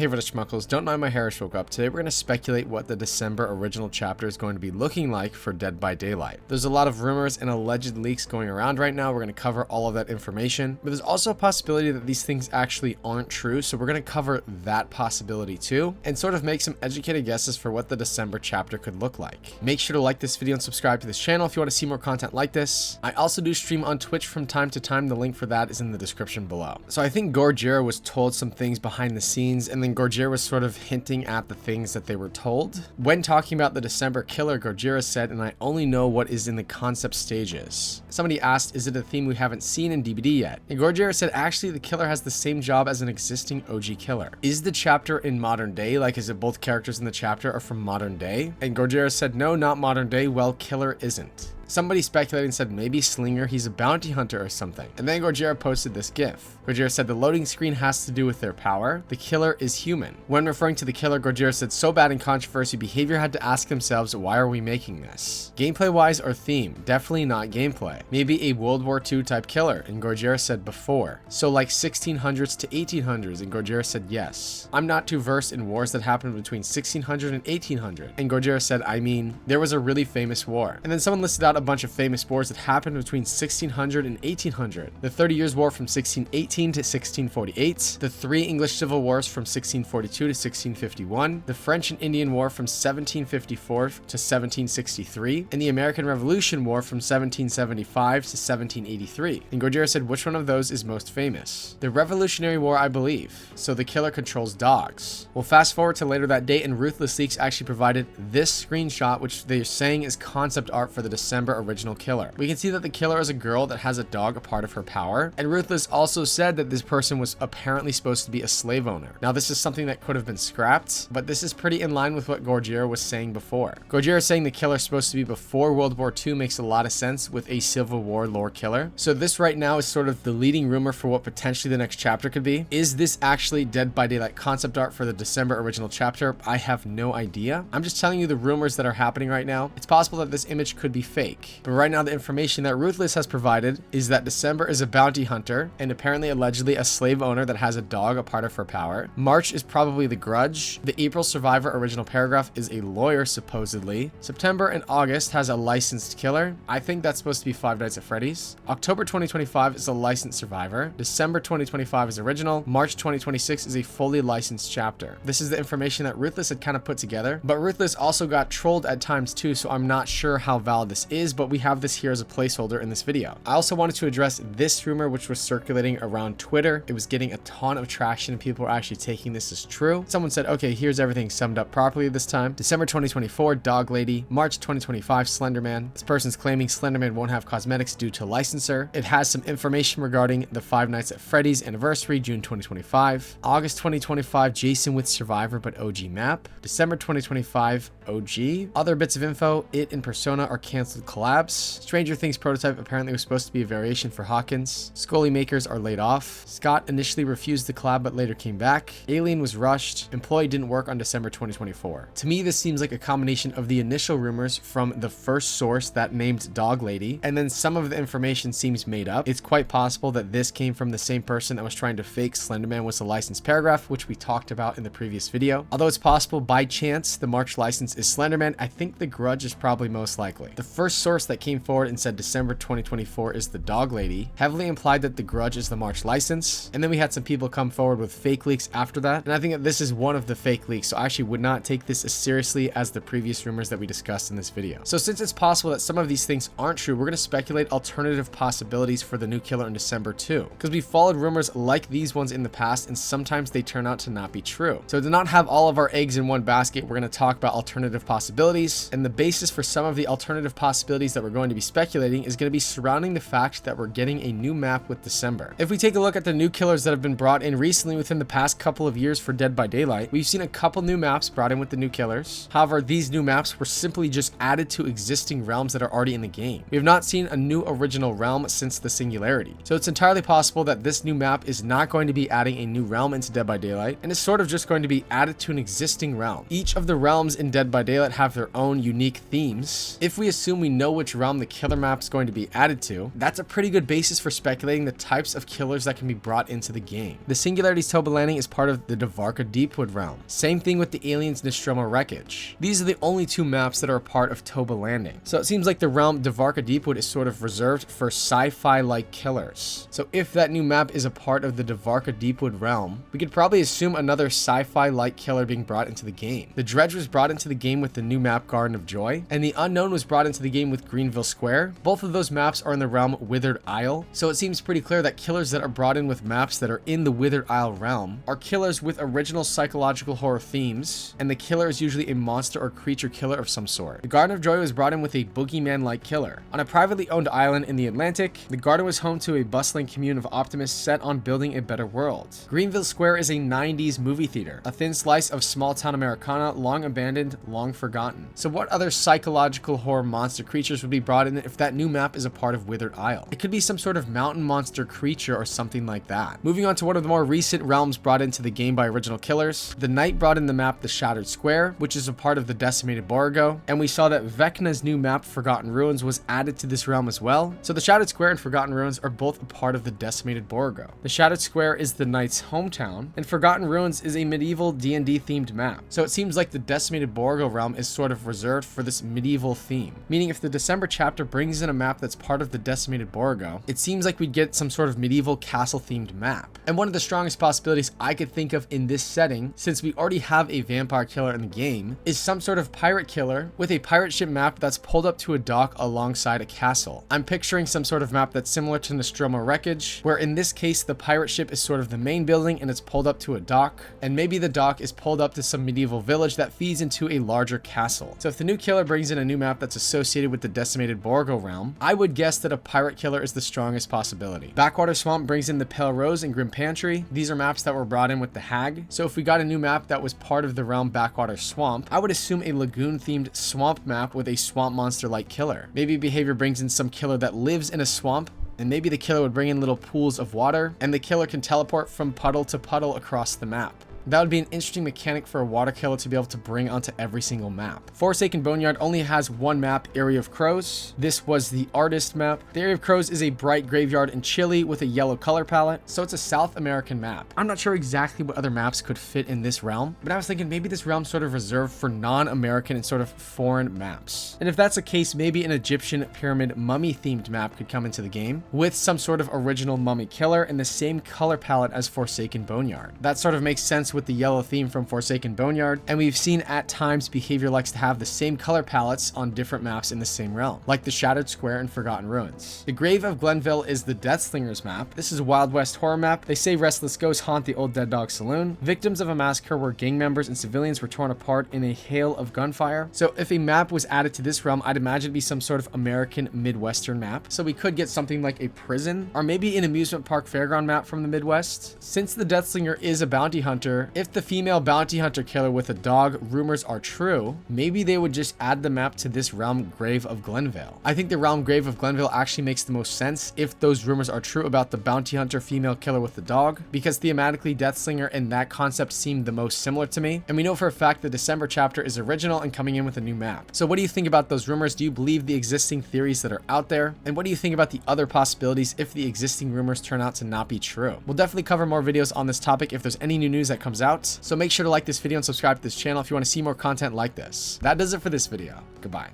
Hey for the schmuckles, don't mind my hair as woke up. Today we're going to speculate what the December original chapter is going to be looking like for Dead by Daylight. There's a lot of rumors and alleged leaks going around right now. We're going to cover all of that information, but there's also a possibility that these things actually aren't true, so we're going to cover that possibility too, and sort of make some educated guesses for what the December chapter could look like. Make sure to like this video and subscribe to this channel if you want to see more content like this. I also do stream on Twitch from time to time. The link for that is in the description below. So I think Gorejira was told some things behind the scenes, and then Gorejira was sort of hinting at the things that they were told. When talking about the December killer, Gorejira said, and I only know what is in the concept stages. Somebody asked, is it a theme we haven't seen in DBD yet? And Gorejira said, actually, the killer has the same job as an existing OG killer. Is the chapter in modern day? Like, is it both characters in the chapter are from modern day? And Gorejira said, no, not modern day. Well, killer isn't. Somebody speculated and said maybe Slinger, he's a bounty hunter or something. And then Gorejira posted this gif. Gorejira said the loading screen has to do with their power. The killer is human. When referring to the killer, Gorejira said so bad in controversy, behavior had to ask themselves, why are we making this? Gameplay wise or theme? Definitely not gameplay. Maybe a World War II type killer. And Gorejira said before. So like 1600s to 1800s. And Gorejira said yes. I'm not too versed in wars that happened between 1600 and 1800. And Gorejira said, I mean, there was a really famous war. And then someone listed out a bunch of famous wars that happened between 1600 and 1800. The 30 Years' War from 1618 to 1648, the 3 English Civil Wars from 1642 to 1651, the French and Indian War from 1754 to 1763, and the American Revolution War from 1775 to 1783. And Gorejira said, which one of those is most famous? The Revolutionary War, I believe. So the killer controls dogs. We'll fast forward to later that day, and Ruthless Leaks actually provided this screenshot, which they're saying is concept art for the December original killer. We can see that the killer is a girl that has a dog, a part of her power, and Ruthless also said that this person was apparently supposed to be a slave owner. Now this is something that could have been scrapped, but this is pretty in line with what Gorejira was saying before. Gorejira saying the killer is supposed to be before World War II makes a lot of sense with a Civil War lore killer. So this right now is sort of the leading rumor for what potentially the next chapter could be. Is this actually Dead by Daylight concept art for the December original chapter? I have no idea. I'm just telling you the rumors that are happening right now. It's possible that this image could be fake. But right now the information that Ruthless has provided is that December is a bounty hunter and apparently allegedly a slave owner that has a dog, a part of her power. March is probably the Grudge. The April Survivor original paragraph is a lawyer supposedly. September and August has a licensed killer. I think that's supposed to be Five Nights at Freddy's. October 2025 is a licensed survivor. December 2025 is original. March 2026 is a fully licensed chapter. This is the information that Ruthless had kind of put together, but Ruthless also got trolled at times too, so I'm not sure how valid this is, but we have this here as a placeholder in this video. I also wanted to address this rumor which was circulating around Twitter. It was getting a ton of traction and people were actually taking this as true. Someone said, okay, here's everything summed up properly this time. December 2024, Dog Lady. March 2025, Slenderman. This person's claiming Slenderman won't have cosmetics due to licensor. It has some information regarding the Five Nights at Freddy's anniversary, June 2025. August 2025, Jason with Survivor but OG map. December 2025, OG. Other bits of info, It and Persona are canceled collabs. Stranger Things prototype apparently was supposed to be a variation for Hawkins. Scully makers are laid off. Scott initially refused the collab but later came back. Alien was rushed. Employee didn't work on December 2024. To me, this seems like a combination of the initial rumors from the first source that named Dog Lady, and then some of the information seems made up. It's quite possible that this came from the same person that was trying to fake Slenderman was a licensed paragraph, which we talked about in the previous video. Although it's possible by chance the March license is Slenderman, I think the Grudge is probably most likely. The first source that came forward and said December 2024 is the Dog Lady heavily implied that the Grudge is the March license, and then we had some people come forward with fake leaks after that, and I think that this is one of the fake leaks, so I actually would not take this as seriously as the previous rumors that we discussed in this video. So since it's possible that some of these things aren't true, we're going to speculate alternative possibilities for the new killer in December too, because we followed rumors like these ones in the past and sometimes they turn out to not be true. So to not have all of our eggs in one basket, we're going to talk about alternative possibilities, and the basis for some of the alternative possibilities that we're going to be speculating is going to be surrounding the fact that we're getting a new map with December. If we take a look at the new killers that have been brought in recently within the past couple of years for Dead by Daylight, we've seen a couple new maps brought in with the new killers. However, these new maps were simply just added to existing realms that are already in the game. We have not seen a new original realm since the Singularity. So it's entirely possible that this new map is not going to be adding a new realm into Dead by Daylight, and is sort of just going to be added to an existing realm. Each of the realms in Dead by Daylight have their own unique themes. If we assume we know which realm the killer map is going to be added to, that's a pretty good basis for speculating the types of killers that can be brought into the game. The Singularity's Toba Landing is part of the Dvarka Deepwood realm. Same thing with the Aliens Nostromo Wreckage. These are the only two maps that are a part of Toba Landing. So it seems like the realm Dvarka Deepwood is sort of reserved for sci-fi like killers. So if that new map is a part of the Dvarka Deepwood realm, we could probably assume another sci-fi like killer being brought into the game. The Dredge was brought into the game with the new map Garden of Joy, and the Unknown was brought into the game with Greenville Square. Both of those maps are in the realm Withered Isle, so it seems pretty clear that killers that are brought in with maps that are in the Withered Isle realm are killers with original psychological horror themes, and the killer is usually a monster or creature killer of some sort. The Garden of Joy was brought in with a boogeyman-like killer. On a privately owned island in the Atlantic, the garden was home to a bustling commune of optimists set on building a better world. Greenville Square is a 90s movie theater, a thin slice of small-town Americana, long abandoned, long forgotten. So what other psychological horror monster creatures would be brought in if that new map is a part of Withered Isle? It could be some sort of mountain monster creature or something like that. Moving on to one of the more recent realms brought into the game by original killers, the Knight brought in the map The Shattered Square, which is a part of the Decimated Borgo, and we saw that Vecna's new map Forgotten Ruins was added to this realm as well. So the Shattered Square and Forgotten Ruins are both a part of the Decimated Borgo. The Shattered Square is the Knight's hometown, and Forgotten Ruins is a medieval D&D themed map. So it seems like the Decimated Borgo realm is sort of reserved for this medieval theme, meaning if the December chapter brings in a map that's part of the Decimated Borgo, it seems like we'd get some sort of medieval castle themed map. And one of the strongest possibilities I could think of in this setting, since we already have a vampire killer in the game, is some sort of pirate killer with a pirate ship map that's pulled up to a dock alongside a castle. I'm picturing some sort of map that's similar to Nostromo Wreckage, where in this case the pirate ship is sort of the main building and it's pulled up to a dock, and maybe the dock is pulled up to some medieval village that feeds into a larger castle. So if the new killer brings in a new map that's associated with the Decimated Borgo realm, I would guess that a pirate killer is the strongest possibility. Backwater Swamp brings in the Pale Rose and Grim Pantry. These are maps that were brought in with the Hag. So if we got a new map that was part of the realm Backwater Swamp, I would assume a lagoon themed swamp map with a swamp monster like killer. Maybe Behavior brings in some killer that lives in a swamp, and maybe the killer would bring in little pools of water, and the killer can teleport from puddle to puddle across the map. That would be an interesting mechanic for a water killer to be able to bring onto every single map. Forsaken Boneyard only has one map, Area of Crows. This was the artist map. The Area of Crows is a bright graveyard in Chile with a yellow color palette, so it's a South American map. I'm not sure exactly what other maps could fit in this realm, but I was thinking maybe this realm's sort of reserved for non-American and sort of foreign maps. And if that's the case, maybe an Egyptian pyramid mummy themed map could come into the game with some sort of original mummy killer in the same color palette as Forsaken Boneyard. That sort of makes sense with the yellow theme from Forsaken Boneyard, and we've seen at times Behavior likes to have the same color palettes on different maps in the same realm, like the Shattered Square and Forgotten Ruins. The Grave of Glenville is the Deathslingers map. This is a Wild West horror map. They say restless ghosts haunt the old Dead Dog Saloon. Victims of a massacre where gang members and civilians were torn apart in a hail of gunfire. So if a map was added to this realm, I'd imagine it'd be some sort of American Midwestern map. So we could get something like a prison, or maybe an amusement park fairground map from the Midwest. Since the Deathslinger is a bounty hunter, if the female bounty hunter killer with a dog rumors are true, maybe they would just add the map to this realm Grave of Glenville. I think the realm Grave of Glenville actually makes the most sense if those rumors are true about the bounty hunter female killer with the dog, because thematically Deathslinger and that concept seem the most similar to me, and we know for a fact the December chapter is original and coming in with a new map. So what do you think about those rumors? Do you believe the existing theories that are out there? And what do you think about the other possibilities if the existing rumors turn out to not be true? We'll definitely cover more videos on this topic if there's any new news that comes out. So make sure to like this video and subscribe to this channel if you want to see more content like this. That does it for this video. Goodbye.